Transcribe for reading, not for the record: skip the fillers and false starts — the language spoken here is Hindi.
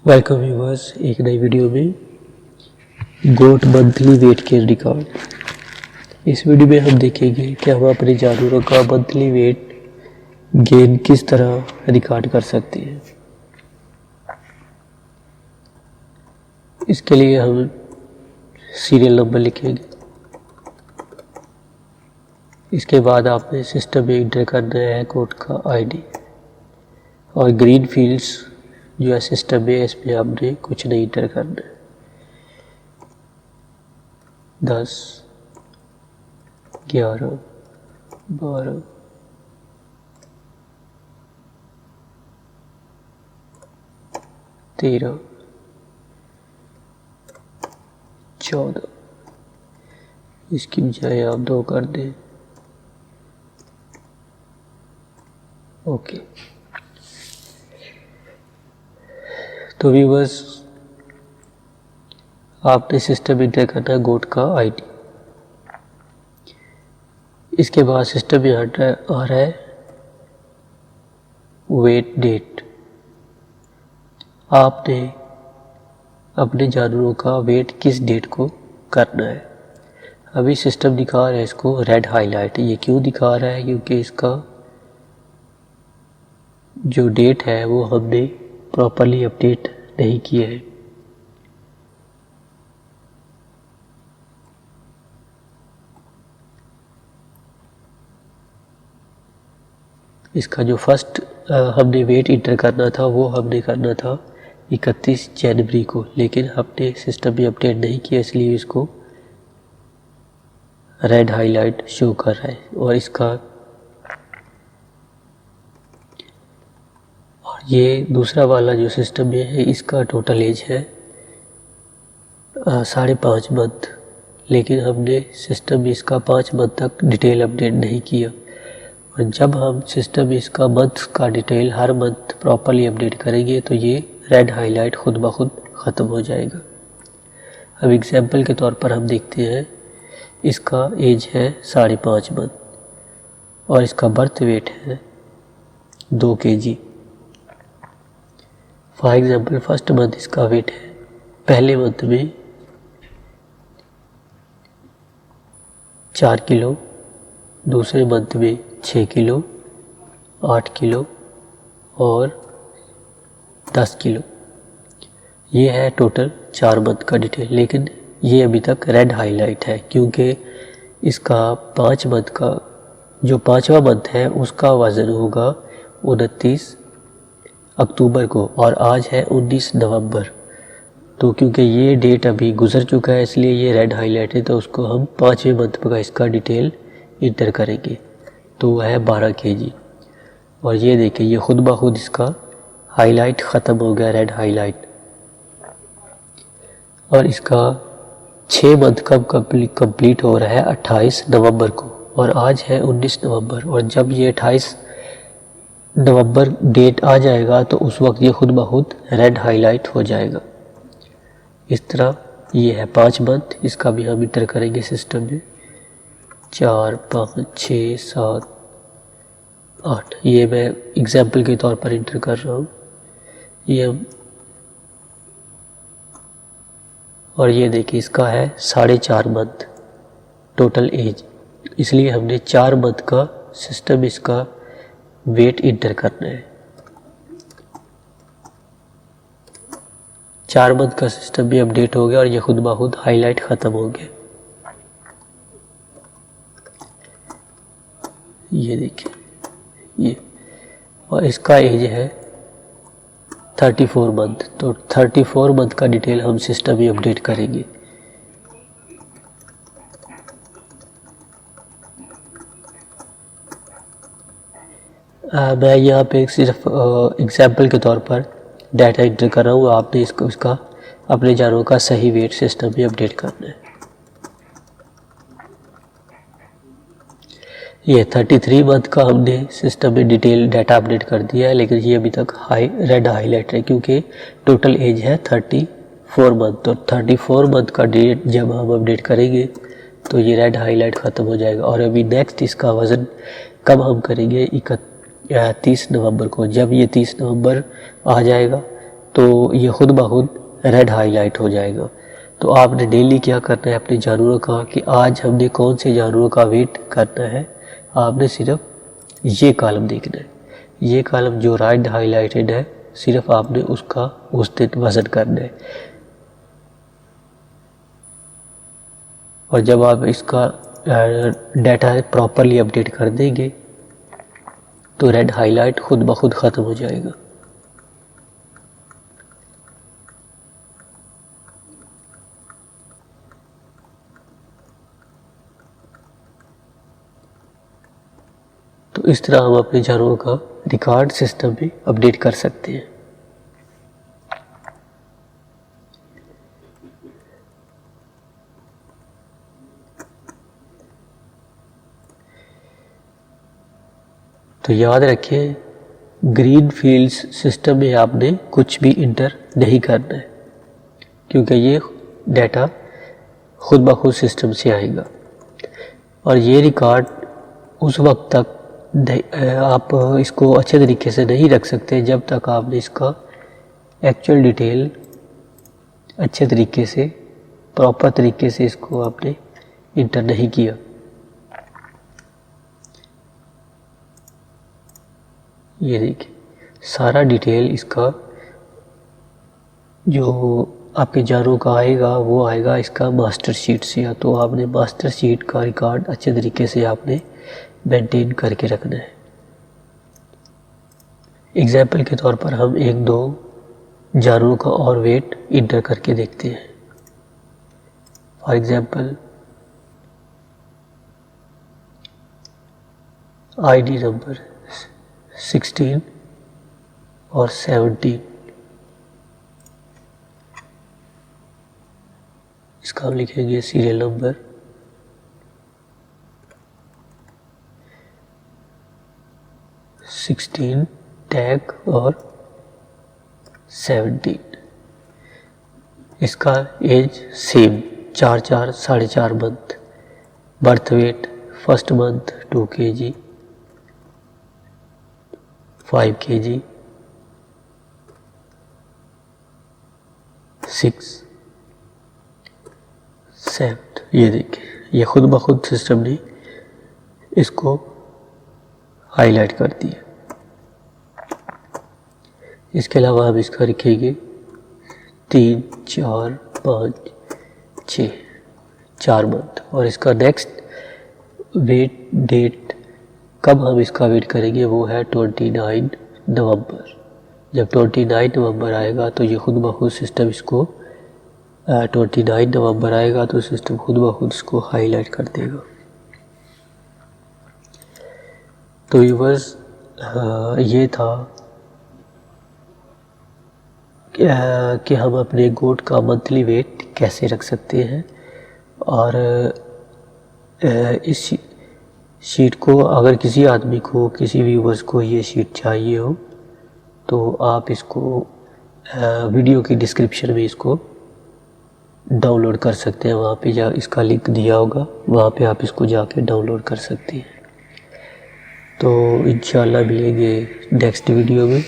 वेलकम व्यूअर्स एक नई वीडियो में गोट मंथली वेट गेन रिकॉर्ड। इस वीडियो में हम देखेंगे कि हम अपने जानवरों का मंथली वेट गेन किस तरह रिकॉर्ड कर सकते हैं। इसके लिए हम सीरियल नंबर लिखेंगे। इसके बाद आपने सिस्टम में इंटर करना है गोट का आईडी और ग्रीन फील्ड्स जो है सिस्टम में, इसमें आपने कुछ नहीं इंटर करना है। 10, 11, 12, 13, 14, इसकी बजाय आप 2 कर दें। ओके, तो व्यूअर्स आपने सिस्टम इंटर करना है गोट का आईडी। इसके बाद सिस्टम में आ रहा है वेट डेट। आपने अपने जानवरों का वेट किस डेट को करना है। अभी सिस्टम दिखा रहा है इसको रेड हाईलाइट। ये क्यों दिखा रहा है? क्योंकि इसका जो डेट है वो हमने प्रॉपरली अपडेट नहीं किया है। इसका जो फर्स्ट हमने वेट इंटर करना था वो हमने करना था 31 जनवरी को, लेकिन हमने सिस्टम में अपडेट नहीं किया, इसलिए इसको रेड हाईलाइट शो कर रहा है। और इसका ये दूसरा वाला जो सिस्टम में है इसका टोटल एज है 5.5 मंथ, लेकिन हमने सिस्टम में इसका 5 मंथ तक डिटेल अपडेट नहीं किया। और जब हम सिस्टम में इसका मंथ का डिटेल हर मंथ प्रॉपरली अपडेट करेंगे तो ये रेड हाईलाइट खुद ब खुद ख़त्म हो जाएगा। अब एग्जांपल के तौर पर हम देखते हैं, इसका एज है 5.5 मंथ और इसका बर्थ वेट है 2 kg। For example first month इसका वेट है, पहले मंथ में 4 किलो, दूसरे मंथ में 6 किलो, 8 किलो और 10 किलो। ये है टोटल 4 मंथ का डिटेल, लेकिन ये अभी तक रेड हाईलाइट है क्योंकि इसका 5 मंथ का जो 5वां मंथ है उसका वज़न होगा 29 अक्टूबर को और आज है 19 नवंबर। तो क्योंकि ये डेट अभी गुजर चुका है इसलिए ये रेड हाईलाइट है, तो उसको हम 5वें मंथ का इसका डिटेल इंटर करेंगे, तो वह है 12 kg। और ये देखिए ये खुद ब खुद इसका हाईलाइट ख़त्म हो गया, रेड हाईलाइट। और इसका 6 मंथ कब कंप्लीट हो रहा है 28 नवंबर को और आज है 19 नवंबर। और जब ये 28 नवंबर डेट आ जाएगा तो उस वक्त ये खुद ब खुद रेड हाईलाइट हो जाएगा। इस तरह ये है 5 मंथ, इसका भी हम इंटर करेंगे सिस्टम में 4, 5, 6, 7, 8। ये मैं एग्जाम्पल के तौर पर इंटर कर रहा हूँ ये। और ये देखिए इसका है 4.5 मंथ टोटल एज, इसलिए हमने 4 मंथ का सिस्टम इसका वेट इंटर करना है। 4 मंथ का सिस्टम भी अपडेट हो गया और ये खुद ब खुद हाईलाइट ख़त्म हो गया। ये देखिए ये, और इसका एज है 34 मंथ। तो 34 मंथ का डिटेल हम सिस्टम में अपडेट करेंगे। मैं यहाँ पे सिर्फ एग्जाम्पल के तौर पर डाटा इंटर कर रहा हूँ। आपने इसका अपने जानवरों का सही वेट सिस्टम में अपडेट करना है। ये 33 मंथ का हमने सिस्टम में डिटेल डाटा अपडेट कर दिया है, लेकिन ये अभी तक रेड हाईलाइट है क्योंकि टोटल एज है 34 मंथ। तो 34 मंथ का डेट जब हम अपडेट करेंगे तो ये रेड हाईलाइट ख़त्म हो जाएगा। और अभी नेक्स्ट इसका वज़न कब हम करेंगे 30 नवंबर को। जब ये 30 नवंबर आ जाएगा तो ये खुद ब खुद रेड हाईलाइट हो जाएगा। तो आपने डेली क्या करना है अपने जानवरों का कि आज हमने कौन से जानवरों का वेट करना है, आपने सिर्फ ये कॉलम देखना है। ये कॉलम जो रेड हाईलाइटेड है सिर्फ आपने उसका उस दिन वज़न करना है। और जब आप इसका डाटा प्रॉपरली अपडेट कर देंगे तो रेड हाईलाइट खुद ब खुद ख़त्म हो जाएगा। तो इस तरह हम अपने जानवरों का रिकॉर्ड सिस्टम में अपडेट कर सकते हैं। तो याद रखें, ग्रीन फील्ड्स सिस्टम में आपने कुछ भी इंटर नहीं करना है, क्योंकि ये डाटा खुद ब खुद सिस्टम से आएगा। और ये रिकॉर्ड उस वक्त तक आप इसको अच्छे तरीके से नहीं रख सकते जब तक आपने इसका एक्चुअल डिटेल अच्छे तरीके से प्रॉपर तरीके से इसको आपने इंटर नहीं किया। ये देखिए सारा डिटेल इसका जो आपके जानवरों का आएगा वो आएगा इसका मास्टर शीट से। या तो आपने मास्टर शीट का रिकॉर्ड अच्छे तरीके से आपने मेंटेन करके रखना है। एग्जाम्पल के तौर पर हम एक दो जानवरों का और वेट इंटर करके देखते हैं। फॉर एग्जाम्पल आईडी नंबर 16 और 17, इसका हम लिखेंगे सीरियल नंबर 16 टैग और 17। इसका एज सेम 4 साढ़े 4 month. Birth weight first month 2 kg, 5 kg, 6, 7। ये देखिए ये खुद ब खुद सिस्टम ने इसको हाईलाइट कर दिया। इसके अलावा हम इसका लिखेंगे 3, 4, 5, 6, 4 मंथ। और इसका नेक्स्ट वेट डेट कब हम इसका वेट करेंगे वो है 29 नवंबर। जब 29 नवंबर आएगा तो ये खुद ब खुद सिस्टम इसको 29 नवंबर आएगा तो सिस्टम खुद ब खुद इसको हाईलाइट कर देगा। तो व्यूअर्स ये था कि हम अपने गोट का मंथली वेट कैसे रख सकते हैं। और इस शीट को अगर किसी आदमी को किसी व्यूअर्स को ये शीट चाहिए हो तो आप इसको वीडियो की डिस्क्रिप्शन में इसको डाउनलोड कर सकते हैं। वहाँ पे जा इसका लिंक दिया होगा, वहाँ पे आप इसको जाके डाउनलोड कर सकते हैं। तो इंशाल्लाह मिलेंगे नेक्स्ट वीडियो में।